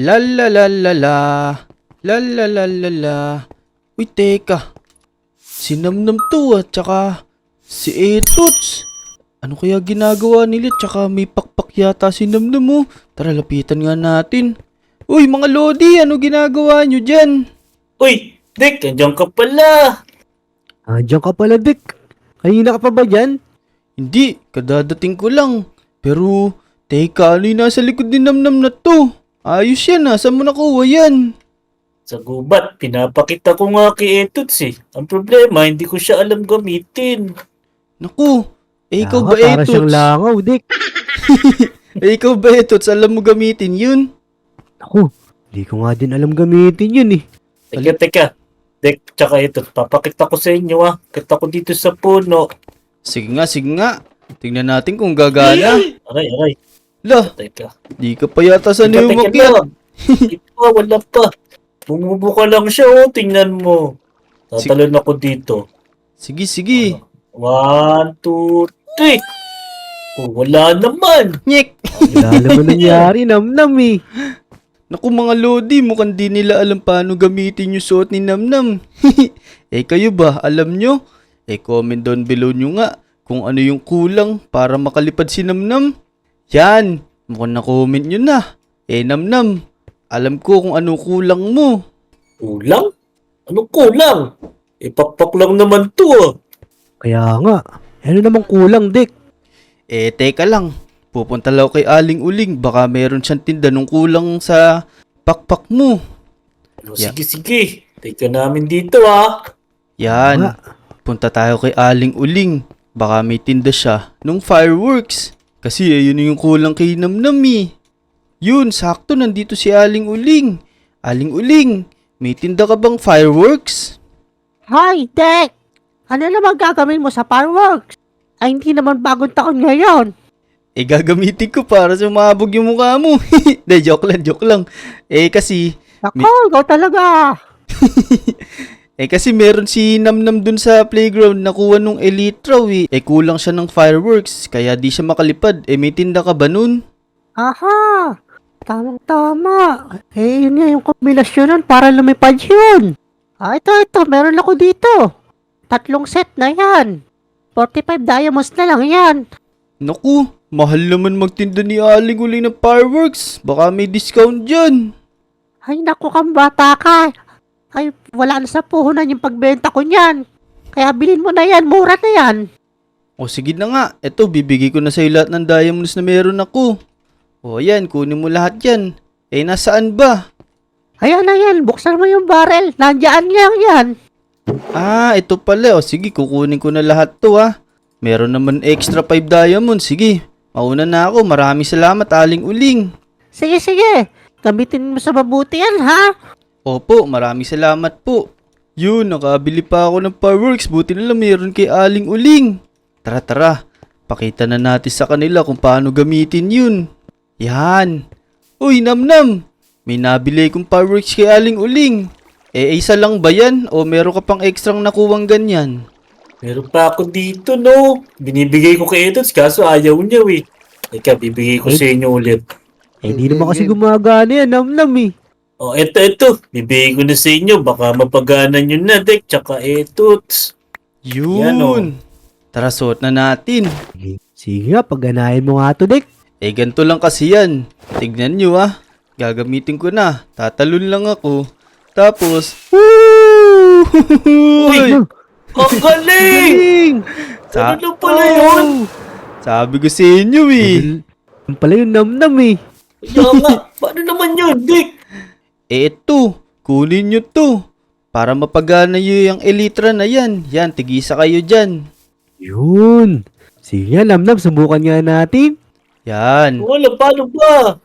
La la la la la. La la la la la. Uy, teka. Si Namnam to at tsaka si Etots. Ano kaya ginagawa nila? Tsaka may pakpak yata si Namnam mo. Tara, lapitan nga natin. Uy, mga Lodi, ano ginagawa nyo dyan? Uy, Dick, nandiyan ka pala. Andiyan ka pala, Dick. Kanina ka pa ba dyan? Hindi, kadadating ko lang. Pero, teka, ano yung nasa likod ni Namnam na to? Ayos yan ah, saan mo nakuha yan? Sa gubat, pinapakita ko nga kay Etots eh. Ang problema, hindi ko siya alam gamitin. Naku, ikaw ba Para siyang Etots? langaw, Dick. Ikaw ba Etots? Alam mo gamitin yun? Ako, hindi ko nga din alam gamitin yun eh. Teka. Dick, tsaka Etots, papakita ko sa inyo ah. Kita ko dito sa puno. Sige nga. Tingnan natin kung gagana. Aray. Lah, Teka. di ka pa yata sa Teka umakyat. lang. Ito, wala pa. Bumubuka lang siya oh, tingnan mo. Tatalon ako dito. Sige. 1, 2, 3. Oh, wala naman. Nyek! Wala naman nangyari, Namnam eh. Naku mga Lodi, mukhang di nila alam paano gamitin yung suot ni Namnam. Kayo ba, alam nyo? Comment down below nyo nga kung ano yung kulang para makalipad si Namnam. Yan, mukhang na-comment nyo na. Namnam, alam ko kung ano kulang mo. Kulang? Anong kulang? Pakpak lang naman to ah. Kaya nga, ano namang kulang, Dick? Teka lang. Pupunta lang ako kay Aling Uling. Baka meron siyang tinda nung kulang sa pakpak mo. Ano, Yeah. Sige. Teka namin dito ah. Yan. Punta tayo kay Aling Uling. Baka may tinda siya nung fireworks. Kasi yun yung kulang kay Namnam eh. Yun, sakto nandito si Aling Uling. Aling Uling, may tinda ka bang fireworks? Hi, Dick! Ano naman gagawin mo sa fireworks? Ay, hindi naman bagong taon ngayon. Gagamitin ko para sumabog yung mukha mo. De, joke lang. Kasi Ako, ikaw talaga. Kasi meron si Namnam dun sa playground nakuha nung Elytra eh. Kulang siya ng fireworks, kaya di siya makalipad. May tinda ka ba nun? Aha! Tamang-tama. Yun nga yung kombinasyon nun para lumipad yun. Ito. Meron ako dito. 3 set na yan. 45 diamonds na lang yan. Naku, mahal naman magtinda ni Aling Uling ng fireworks. Baka may discount dyan. Ay, naku kang bata ka. Ay, wala na sa puhunan yung pagbenta ko niyan. Kaya bilhin mo na yan. Mura na yan. O sige na nga, eto bibigay ko na sa'yo lahat ng diamonds na meron ako. O yan, kunin mo lahat yan. Nasaan ba? Ayan na yan. Buksan mo yung barrel. Nandiyan lang yan. Ito pala. O sige, kukunin ko na lahat to Meron naman extra 5 diamonds. Sige, mauna na ako. Maraming salamat, Aling Uling. Sige. Gamitin mo sa mabuti yan, ha? Opo, maraming salamat po. Yun, nakabili pa ako ng fireworks. Buti na lang meron kay Aling Uling. Tara. Pakita na natin sa kanila kung paano gamitin yun. Yan. Uy, Namnam. May nabili kong fireworks kay Aling Uling. Isa lang ba yan? O meron ka pang ekstrang nakuwang ganyan? Meron pa ako dito no. Binibigay ko kay Etots kaso ayaw niya eh. Teka, bibigay ko sa inyo ulit. Hindi naman kasi gumagana yan, Namnam eh. Oh, ito. Bibigay ko na sa inyo. Baka mapagana nyo na, Dick. Tsaka Etots. Yun. Yan, o. Tara, suot na natin. Sige nga, pagganahin mo nga to, Dick. Ganito lang kasi yan. Tignan nyo Gagamitin ko na. Tatalon lang ako. Tapos, woo! Uy! Ang galing! Sa- Ano na pala yun? Sabi ko sa inyo Yung pala yung Namnam eh. Kaya nga, paano naman yun, Dick? Ito, kunin nyo to. Para mapagana nyo yung Elytra na yan. Yan, tigisa kayo dyan. Yun. Sige nga, Namnam, subukan nga natin. Yan. Wala, paano ba?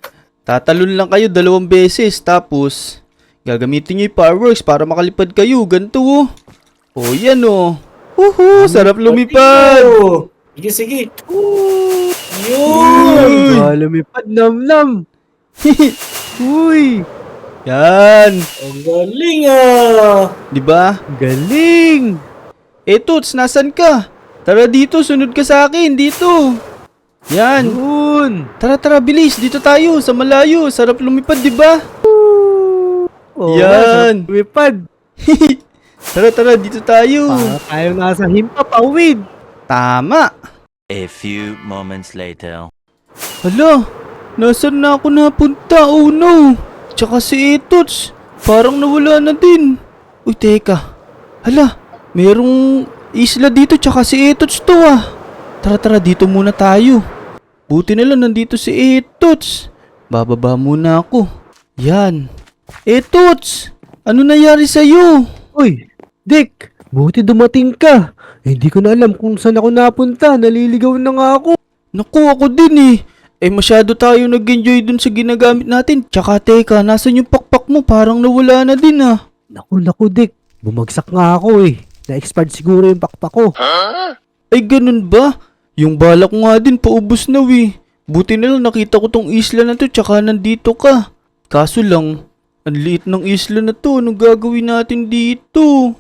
Tatalon lang kayo 2 beses. Tapos, gagamitin nyo yung fireworks para makalipad kayo. Ganito yan Woohoo! Sarap lumipad! Oh, sige. Yun! Lumipad, Namnam. Uy, Yan. Ang galing ah! Di ba? galing. Toots, nasan ka? Tara dito, sunod ka sa akin. Dito. Yan. Yun. Tara, bilis. Dito tayo, sa malayo. Sarap lumipad, di ba? Oo, Yan. lumipad. Tara, dito tayo. Para tayo nasa himpa, pawid. Tama. A few moments later. Hala, nasan na ako napunta? Oh no. Tsaka si Itots, parang nawala na din. Uy, teka. Hala, merong isla dito tsaka si Itots to ah. Tara, dito muna tayo. Buti na lang nandito si Itots. Bababa muna ako. Yan. Itots, ano nangyari sa'yo? Uy, Dick, buti dumating ka. Hindi ko na alam kung saan ako napunta. Naliligaw na nga ako. Naku, ako din eh. Masyado tayo nag-enjoy dun sa ginagamit natin. Tsaka teka, nasan yung pakpak mo? Parang nawala na din ah. Naku, Dick. Bumagsak nga ako eh. Na-expired siguro yung pakpak ko. Ay, ganun ba? Yung balak ko nga din, paubos na Buti na lang nakita ko tong isla na to, tsaka nandito ka. Kaso lang, ang liit ng isla na to. Anong gagawin natin dito?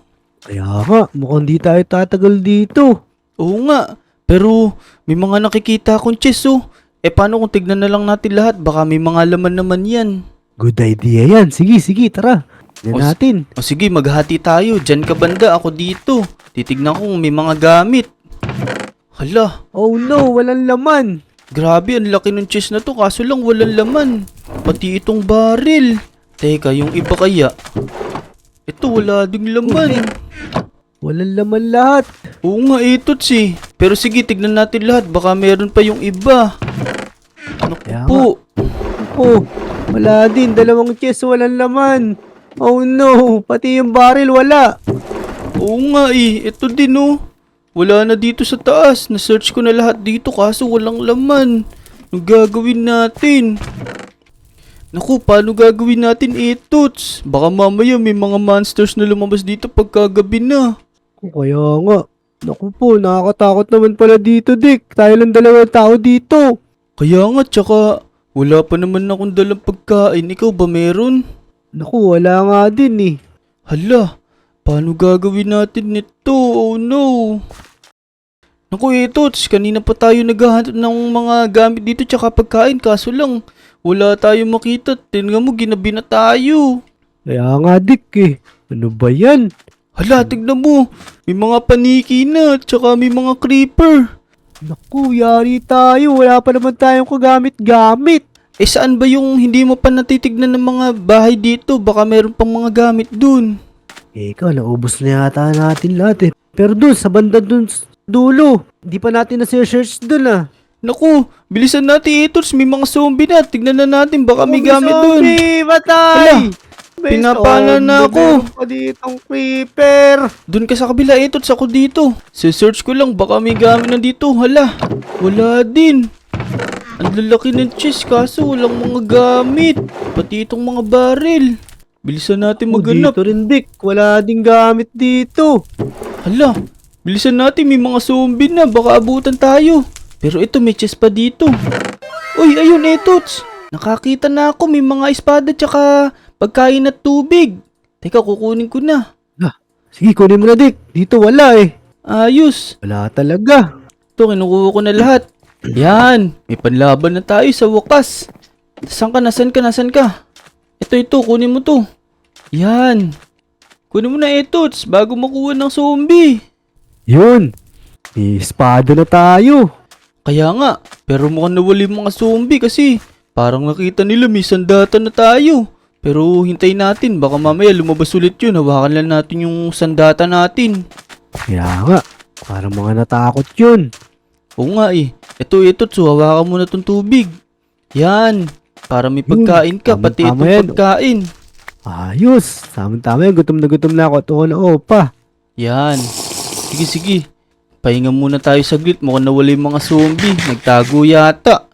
Kaya nga, mukhang di tayo tatagal dito. Oo nga, pero may mga nakikita akong chest oh. Paano kung tignan na lang natin lahat? Baka may mga laman naman yan. Good idea yan. Sige, tara. Tignan natin. O sige, maghati tayo. Diyan ka banda, ako dito. Titignan ko kung may mga gamit. Hala, Oh no, walang laman. grabe, ang laki ng chest na to. Kaso lang walang laman. Pati itong baril. Teka, yung iba kaya? Ito, wala ding laman. Walang laman lahat. Oo nga, itots eh. Pero sige, tignan natin lahat. Baka meron pa yung iba. Ano Kaya po? Oh, wala din. Dalawang chest, walang laman. Oh no, pati yung baril wala. Oo nga eh. Ito din oh. Wala na dito sa taas. Na-search ko na lahat dito kaso walang laman. Anong gagawin natin? Naku, paano gagawin natin itots? Baka mamaya may mga monsters na lumabas dito pagkagabi na. Kaya nga. Naku po, nakakatakot naman pala dito, Dick. Tayo lang dalawang tao dito. Kaya nga, tsaka wala pa naman akong dalang pagkain. Ikaw ba meron? Naku, wala nga din eh. Hala, paano gagawin natin nito? Oh no! Naku itots, kanina pa tayo naghahanap ng mga gamit dito tsaka pagkain. Kaso lang, wala tayong makita. Tingnan mo, ginabi na tayo. Kaya nga, Dick eh. Ano ba yan? Hala, tignan mo. May mga paniki na, tsaka may mga creeper. Naku, yari tayo. Wala pa naman tayong kagamit-gamit. Saan ba yung hindi mo pa natitignan ng mga bahay dito? Baka meron pang mga gamit dun. Ikaw, naubos na yata natin lahat eh. Pero dun, sa banda dun sa dulo, hindi pa natin na-search dun ah. Naku, bilisan natin itots. May mga zombie na. Tignan na natin, baka may gamit dun. Zombie! Matay! Hala, May pinapala na zombie, ako. meron pa ditong creeper. Dun ka sa kabila, itots ako dito. Search ko lang, baka may gamit na dito. Hala, wala din. Ang lalaki ng chest kaso walang mga gamit. Pati itong mga baril. Bilisan natin maghanap. Dito rin, Dick. Wala ding gamit dito. Hala, bilisan natin, may mga zombie na. Baka abutan tayo. Pero ito, may chest pa dito. Uy, ayun, itots. Nakakita na ako, may mga espada tsaka pagkain at tubig. Teka, kukunin ko na. Sige, kunin mo na, Dick. Dito wala eh. Ayos. Wala talaga. Ito, kinukuha ko na lahat. Yan, may panlaban na tayo sa wakas. Nasaan ka? Nasaan ka? Ito, kunin mo to. Yan. Kunin mo na itots bago makuha ng zombie. Yun. May espada na tayo. Kaya nga, pero mukhang nawala yung mga zombie kasi parang nakita nila may sandata na tayo. Pero hintayin natin, baka mamaya lumabas ulit yun. Hawakan lang natin yung sandata natin. Kaya nga. Parang mga natakot yun. Oo nga eh. Ito, hawakan mo na tong tubig. Yan. Para may pagkain ka, pati tama-tama itong yan. pagkain. Ayos. Tama-tama yan. Gutom na ako. At na opa. Yan. Sige. Pahinga muna tayo saglit. Mukhang nawala yung mga zombie. Nagtago yata.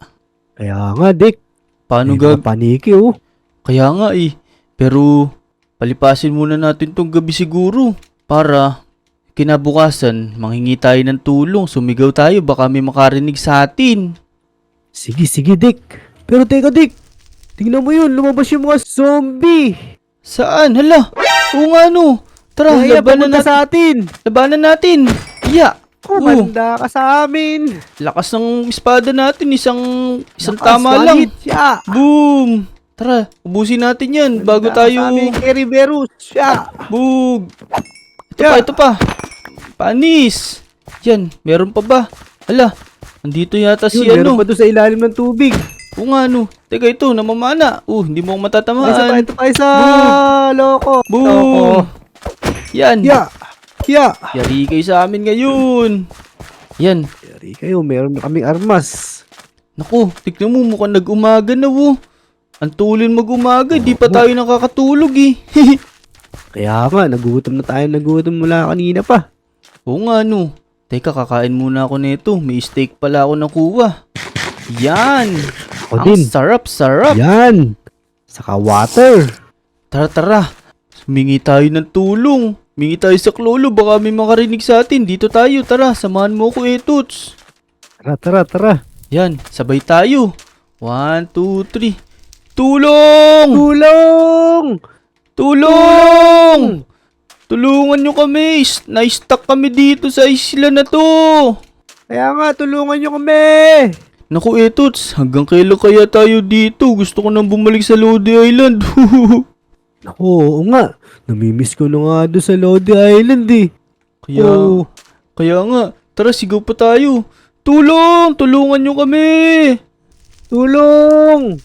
Kaya nga, Dick. Paano May mga paniki oh. Kaya nga eh. Pero, palipasin muna natin tong gabi siguro. Para, kinabukasan, manghingi tayo ng tulong. Sumigaw tayo, baka may makarinig sa atin. Sige, Dick. Pero teka, Dick. Tingnan mo yun. Lumabas yung mga zombie. Saan? Hala! Oo nga no. Tara, Kaya labanan papunta natin. sa atin. Labanan natin. Yeah. Kumanda ka sa amin. Lakas ng espada natin. Isang Lakas, tama lang. galit siya. Boom! Tara, ubusin natin yan bago tayo... Sabi kay Riveros. Siya. Bug! Ito pa. Panis! Yan, meron pa ba? Hala, andito yata si Yun, meron ano. pa doon sa ilalim ng tubig. Oo nga ano. Teka ito, namamana. Hindi mo ako matatamaan. Ito pa isa. Loko. Boom! Loko. Yan. Ya. Yari kayo sa amin ngayon. Yan. Yari kayo, meron na kaming armas. Naku, tignan mo mukhang nag-umaga na Ang tulin mag-umaga, di pa tayo nakakatulog eh. Kaya nga, nagutom mula kanina pa. Oo nga no. Teka, kakain muna ako nito. May steak pala ako nakuha. Yan. Ako Ang din. sarap. Yan. Saka water. Tara. Humingi tayo ng tulong. Humingi tayo sa klolo. Baka may makarinig sa atin. Dito tayo. Tara, samahan mo ko Etots. Tara. Yan, sabay tayo. 1, 2, 3. Tulong! Tulong! Tulungan nyo kami. Na-stuck kami dito sa isla na to. Kaya nga, tulungan nyo kami. Naku Etots, hanggang kailan kaya tayo dito? Gusto ko nang bumalik sa Lodi Island. Naku, oo nga. Namimiss ko na nga doon sa Lodi Island eh. Oo. Kaya nga, tara sigaw pa tayo. Tulong! Tulungan nyo kami! Tulong!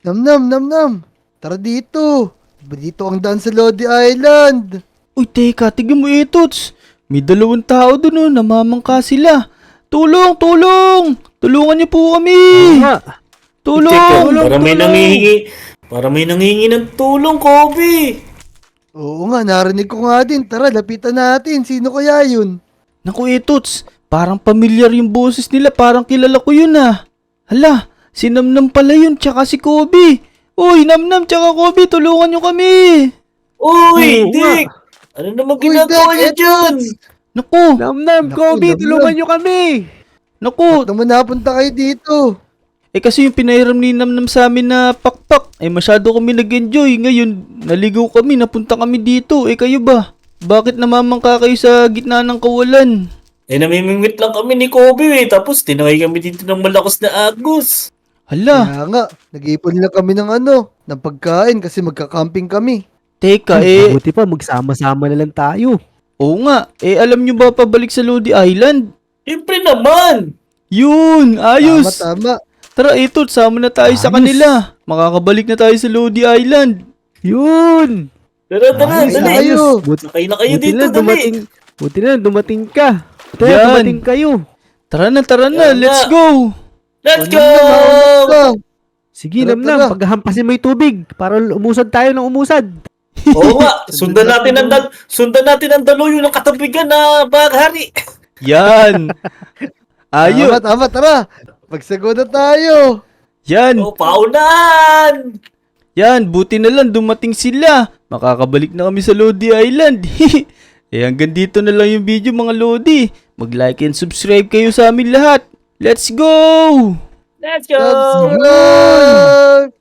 Nam. Tara dito. Dito ang daan sa Lodi Island. Uy, teka, tignan mo Etots. May 2 tao dun namamangka sila. Tulong! Tulungan niyo po kami! Nga. Tulong! Para may nangingi ng tulong, Kobe. Oo nga, narinig ko nga din. Tara, lapitan natin. Sino kaya yun? Naku Etots, parang pamilyar yung boses nila. Parang kilala ko yun Hala, si Namnam pala yun, tsaka si Kobe. Uy, Namnam tsaka Kobe, tulungan niyo kami! Uy, Oo Dick! Ano naman Uy, ginagawa Dick, niyo dyan? Naku, Nam, Kobe, tulungan nyo kami. naku. Naman napunta kayo dito. Kasi yung pinahiram ni Namnam sa amin na pakpak, masyado kami nag-enjoy. Ngayon, naligaw kami, napunta kami dito. Kayo ba? Bakit namamangka kayo sa gitna ng kawalan? Namimingwit lang kami ni Kobe tapos tinangay kami dito ng malakas na agos. Hala, Kaya nga, nag-iipon lang kami ng pagkain kasi magka-camping kami. teka Mabuti pa, magsama-sama na lang tayo. oo nga, alam nyo ba pabalik sa Lodi Island? Siyempre naman! Yun, ayos! Tama. Tara, ito, sama na tayo sa Ayos. kanila. Makakabalik na tayo sa Lodi Island. Yun. Tara, Ayos, dali. ayos. Sakay na kayo dito, dali. Buti na dumating ka. Yan. Dumating kayo. Tara na, Yan let's na. go! Let's go! Sige, Tara, Namnam, tara. paghahampasin mo yung tubig para umusad tayo ng umusad. Oo nga, sundan natin ang daluyo ng katabigan na baghari. Yan! Ayos! Tama. Tara. Magsagod na tayo. Yan! O, paunan! Yan, buti na lang dumating sila. Makakabalik na kami sa Lodi Island. Hanggang dito na lang yung video mga Lodi. Mag-like and subscribe kayo sa amin lahat. Let's go! Let's go! Let's go.